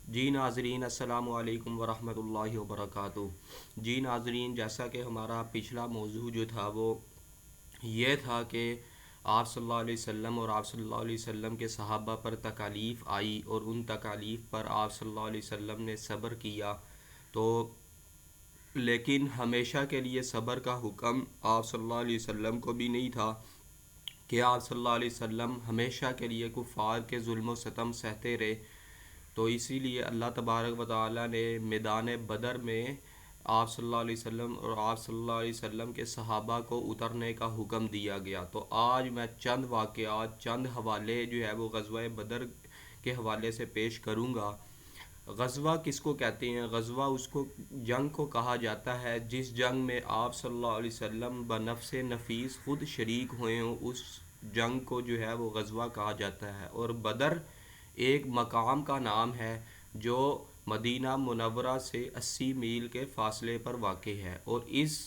جی ناظرین السلام علیکم ورحمۃ اللہ وبرکاتہ۔ جی ناظرین، جیسا کہ ہمارا پچھلا موضوع جو تھا وہ یہ تھا کہ آپ صلی اللہ علیہ وسلم اور آپ صلی اللہ علیہ وسلم کے صحابہ پر تکالیف آئی اور ان تکالیف پر آپ صلی اللہ علیہ وسلم نے صبر کیا، تو لیکن ہمیشہ کے لیے صبر کا حکم آپ صلی اللہ علیہ وسلم کو بھی نہیں تھا کہ آپ صلی اللہ علیہ وسلم ہمیشہ کے لیے کفار کے ظلم و ستم سہتے رہے۔ تو اسی لیے اللہ تبارک و تعالیٰ نے میدان بدر میں آپ صلی اللہ علیہ وسلم اور آپ صلی اللہ علیہ وسلم کے صحابہ کو اترنے کا حکم دیا گیا۔ تو آج میں چند واقعات، چند حوالے جو ہے وہ غزوہ بدر کے حوالے سے پیش کروں گا۔ غزوہ کس کو کہتے ہیں؟ غزوہ اس کو جنگ کو کہا جاتا ہے جس جنگ میں آپ صلی اللہ علیہ وسلم بنفس نفیس خود شریک ہوئے ہوں، اس جنگ کو جو ہے وہ غزوہ کہا جاتا ہے۔ اور بدر ایک مقام کا نام ہے جو مدینہ منورہ سے 80 میل کے فاصلے پر واقع ہے، اور اس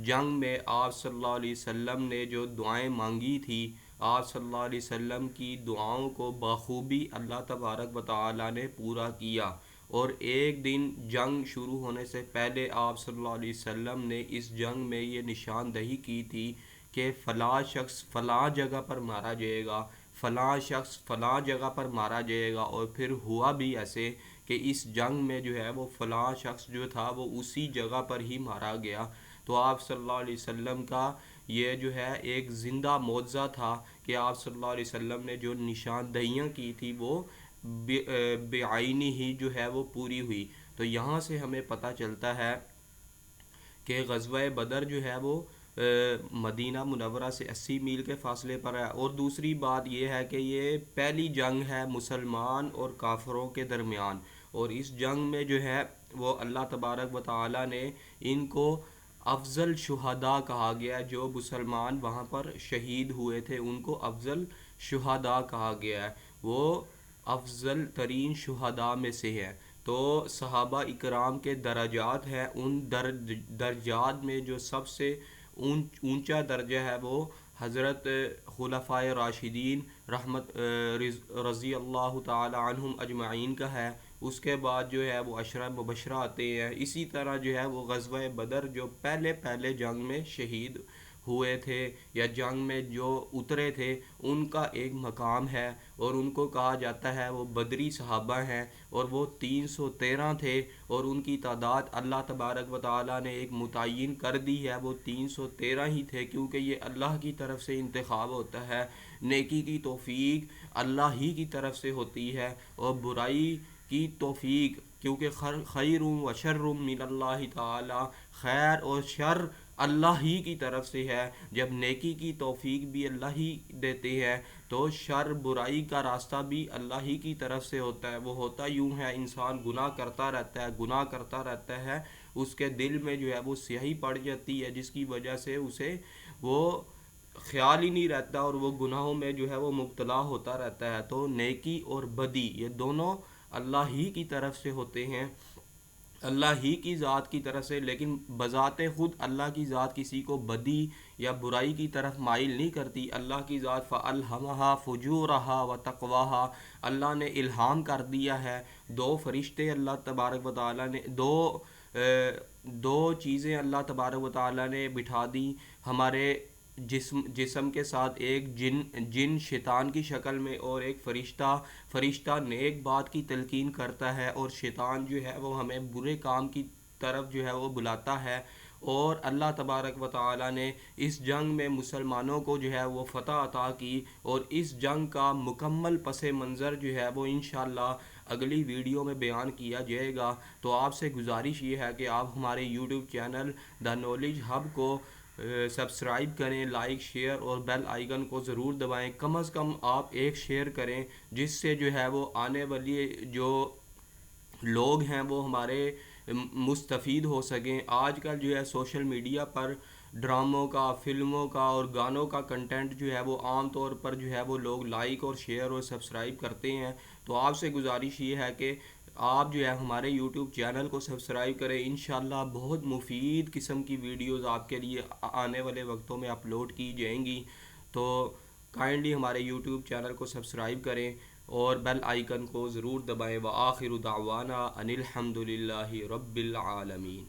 جنگ میں آپ صلی اللہ علیہ وسلم نے جو دعائیں مانگی تھی، آپ صلی اللہ علیہ وسلم کی دعاؤں کو بخوبی اللہ تبارک و تعالی نے پورا کیا۔ اور ایک دن جنگ شروع ہونے سے پہلے آپ صلی اللہ علیہ وسلم نے اس جنگ میں یہ نشاندہی کی تھی کہ فلاں شخص فلاں جگہ پر مارا جائے گا، فلاں شخص فلاں جگہ پر مارا جائے گا، اور پھر ہوا بھی ایسے کہ اس جنگ میں جو ہے وہ فلاں شخص جو تھا وہ اسی جگہ پر ہی مارا گیا۔ تو آپ صلی اللہ علیہ وسلم کا یہ جو ہے ایک زندہ معجزہ تھا کہ آپ صلی اللہ علیہ وسلم نے جو نشاندہیاں کی تھی وہ بعینی ہی جو ہے وہ پوری ہوئی۔ تو یہاں سے ہمیں پتہ چلتا ہے کہ غزوہ بدر جو ہے وہ مدینہ منورہ سے 80 میل کے فاصلے پر ہے۔ اور دوسری بات یہ ہے کہ یہ پہلی جنگ ہے مسلمان اور کافروں کے درمیان، اور اس جنگ میں جو ہے وہ اللہ تبارک و تعالی نے ان کو افضل شہداء کہا گیا، جو مسلمان وہاں پر شہید ہوئے تھے ان کو افضل شہداء کہا گیا ہے، وہ افضل ترین شہداء میں سے ہے۔ تو صحابہ اکرام کے درجات ہیں، ان درجات میں جو سب سے اونچا درجہ ہے وہ حضرت خلفائے راشدین رضی اللہ تعالی عنہم اجمعین کا ہے۔ اس کے بعد جو ہے وہ عشرہ مبشرہ آتے ہیں۔ اسی طرح جو ہے وہ غزوہ بدر جو پہلے جنگ میں شہید ہوئے تھے یا جنگ میں جو اترے تھے ان کا ایک مقام ہے، اور ان کو کہا جاتا ہے وہ بدری صحابہ ہیں، اور وہ 313 تھے، اور ان کی تعداد اللہ تبارک و تعالی نے ایک متعین کر دی ہے، وہ 313 ہی تھے، کیونکہ یہ اللہ کی طرف سے انتخاب ہوتا ہے۔ نیکی کی توفیق اللہ ہی کی طرف سے ہوتی ہے، اور برائی کی توفیق کیونکہ خیر و شر من اللہ تعالی، خیر اور شر اللہ ہی کی طرف سے ہے۔ جب نیکی کی توفیق بھی اللہ ہی دیتے ہیں تو شر برائی کا راستہ بھی اللہ ہی کی طرف سے ہوتا ہے۔ وہ ہوتا یوں ہے، انسان گناہ کرتا رہتا ہے، گناہ کرتا رہتا ہے، اس کے دل میں جو ہے وہ سیاہی پڑ جاتی ہے، جس کی وجہ سے اسے وہ خیال ہی نہیں رہتا اور وہ گناہوں میں جو ہے وہ مبتلا ہوتا رہتا ہے۔ تو نیکی اور بدی یہ دونوں اللہ ہی کی طرف سے ہوتے ہیں، اللہ ہی کی ذات کی طرف سے، لیکن بذات خود اللہ کی ذات کسی کو بدی یا برائی کی طرف مائل نہیں کرتی۔ اللہ کی ذات فَأَلْهَمَهَا فُجُورَهَا وَتَقْوَاهَا، اللہ نے الہام کر دیا ہے، دو فرشتے اللہ تبارک و تعالی نے دو چیزیں اللہ تبارک و تعالی نے بٹھا دی ہمارے جسم کے ساتھ، ایک جن شیطان کی شکل میں، اور ایک فرشتہ نیک بات کی تلقین کرتا ہے، اور شیطان جو ہے وہ ہمیں برے کام کی طرف جو ہے وہ بلاتا ہے۔ اور اللہ تبارک و تعالی نے اس جنگ میں مسلمانوں کو جو ہے وہ فتح عطا کی، اور اس جنگ کا مکمل پس منظر جو ہے وہ انشاءاللہ اگلی ویڈیو میں بیان کیا جائے گا۔ تو آپ سے گزارش یہ ہے کہ آپ ہمارے YouTube channel the knowledge hub کو سبسکرائب کریں، لائک شیئر اور بیل آئیکن کو ضرور دبائیں، کم از کم آپ ایک شیئر کریں، جس سے جو ہے وہ آنے والی جو لوگ ہیں وہ ہمارے مستفید ہو سکیں۔ آج کل جو ہے سوشل میڈیا پر ڈراموں کا، فلموں کا اور گانوں کا کنٹینٹ جو ہے وہ عام طور پر جو ہے وہ لوگ لائک اور شیئر اور سبسکرائب کرتے ہیں۔ تو آپ سے گزارش یہ ہے کہ آپ جو ہے ہمارے یوٹیوب چینل کو سبسکرائب کریں، انشاءاللہ بہت مفید قسم کی ویڈیوز آپ کے لیے آنے والے وقتوں میں اپلوڈ کی جائیں گی۔ تو کائنڈلی ہمارے یوٹیوب چینل کو سبسکرائب کریں۔ اور بیل آئیکن کو ضرور دبائیں۔ وآخر دعوانا ان الحمد للہ رب العالمین۔